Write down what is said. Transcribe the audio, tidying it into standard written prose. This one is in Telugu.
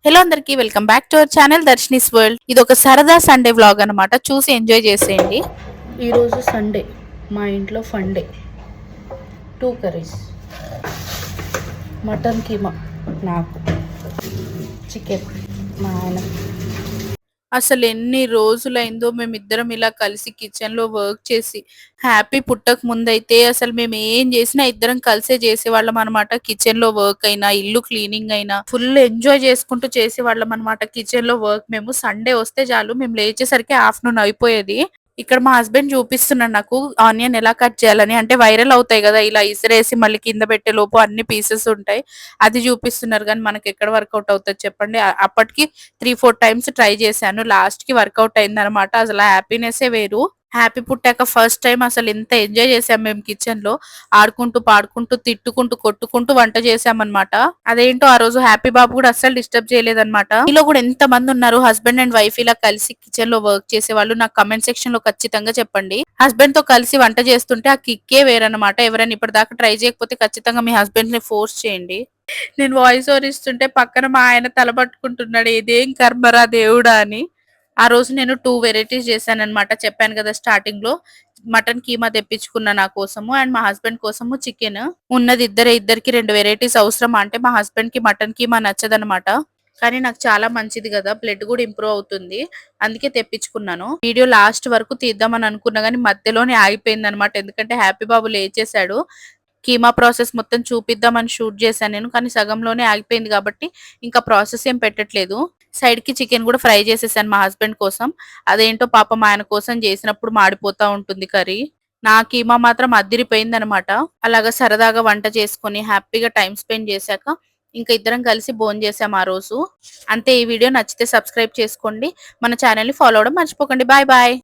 హలో అందరికి welcome back to our channel Darshini's world. ఇది ఒక సరదా సండే వ్లాగ్ అనమాట. చూసి ఎంజాయ్ చేసేయండి. ఈరోజు సండే, మా ఇంట్లో ఫండే. 2 కర్రీస్, మటన్ కీమా నాకు, చికెన్ మా ఆయన. అసలు ఎన్ని రోజులైందో మేమిద్దరం ఇలా కలిసి కిచెన్ లో వర్క్ చేసి. హ్యాపీ పుట్టక ముందైతే అసలు మేము ఏం చేసినా ఇద్దరం కలిసే చేసేవాళ్ళం అనమాట. కిచెన్ లో వర్క్ అయినా, ఇల్లు క్లీనింగ్ అయినా ఫుల్ ఎంజాయ్ చేసుకుంటూ చేసేవాళ్ళం అనమాట. కిచెన్ లో వర్క్ మేము సండే వస్తే చాలు, మేము లేచేసరికి ఆఫ్టర్నూన్ అయిపోయేది. ఇక్కడ మా హస్బెండ్ చూపిస్తున్నాడు నాకు ఆనియన్ ఎలా కట్ చేయాలని. అంటే వైరల్ అవుతాయి కదా, ఇలా ఇసిరేసి మళ్ళీ కింద పెట్టే లోపు అన్ని పీసెస్ ఉంటాయి. అది చూపిస్తున్నారు కానీ మనకి ఎక్కడ వర్కౌట్ అవుతుంది చెప్పండి. అప్పటికి 3-4 టైమ్స్ ట్రై చేశాను. లాస్ట్ కి వర్కౌట్ అయింది అనమాట. అసలు హ్యాపీనెస్ వేరు. హ్యాపీ పుట్టాక ఫస్ట్ టైం అసలు ఎంత ఎంజాయ్ చేసాం మేము కిచెన్ లో. ఆడుకుంటూ పాడుకుంటూ తిట్టుకుంటూ కొట్టుకుంటూ వంట చేసామన్నమాట. అదేంటో ఆ రోజు హ్యాపీ బాబు కూడా అస్సలు డిస్టర్బ్ చేయలేదన్నమాట. మీలో కూడా ఎంత మంది ఉన్నారు హస్బెండ్ అండ్ వైఫ్ ఇలా కలిసి కిచెన్ లో వర్క్ చేసే వాళ్ళు? నాకు కమెంట్ సెక్షన్ లో ఖచ్చితంగా చెప్పండి. హస్బెండ్ తో కలిసి వంట చేస్తుంటే ఆ కిక్కే వేరనమాట. ఎవరైనా ఇప్పటిదాకా ట్రై చేయకపోతే ఖచ్చితంగా మీ హస్బెండ్ ని ఫోర్స్ చేయండి. నేను వాయిస్ ఓవర్ ఇస్తుంటే పక్కన మా ఆయన తల పట్టుకుంటున్నాడు, ఇదేం కర్మరా దేవుడా అని. ఆ రోజు నేను 2 వెరైటీస్ చేశాను అనమాట. చెప్పాను కదా స్టార్టింగ్ లో. మటన్ కీమా తెప్పించుకున్నా నా కోసము, అండ్ మా హస్బెండ్ కోసము చికెన్. ఉన్నది ఇద్దరికి 2 వెరైటీస్ అవసరం. అంటే మా హస్బెండ్ కి మటన్ కీమా నచ్చదనమాట. కానీ నాకు చాలా మంచిది కదా, బ్లడ్ కూడా ఇంప్రూవ్ అవుతుంది. అందుకే తెప్పించుకున్నాను. వీడియో లాస్ట్ వరకు తీద్దామని అనుకున్నా కానీ మధ్యలోనే ఆగిపోయింది అనమాట. ఎందుకంటే హ్యాపీ బాబు లేచేశాడు. కీమా ప్రాసెస్ మొత్తం చూపిద్దామని షూట్ చేశాను నేను, కానీ సగంలోనే ఆగిపోయింది కాబట్టి ఇంకా ప్రాసెస్ ఏం పెట్టట్లేదు. సైడ్ కి చికెన్ కూడా ఫ్రై చేసేసాను మా హస్బెండ్ కోసం. అదేంటో పాపం ఆయన కోసం చేసినప్పుడు మాడిపోతా ఉంటుంది కర్రీ. నా కీమా మాత్రం అద్దిరిపోయింది అనమాట. అలాగా సరదాగా వంట చేసుకుని హ్యాపీగా టైం స్పెండ్ చేశాక ఇంకా ఇద్దరం కలిసి భోంచేసాం ఆ రోజు. అంతే. ఈ వీడియో నచ్చితే సబ్స్క్రైబ్ చేసుకోండి, మన ఛానల్ ని ఫాలో అవడం మర్చిపోకండి. Bye bye.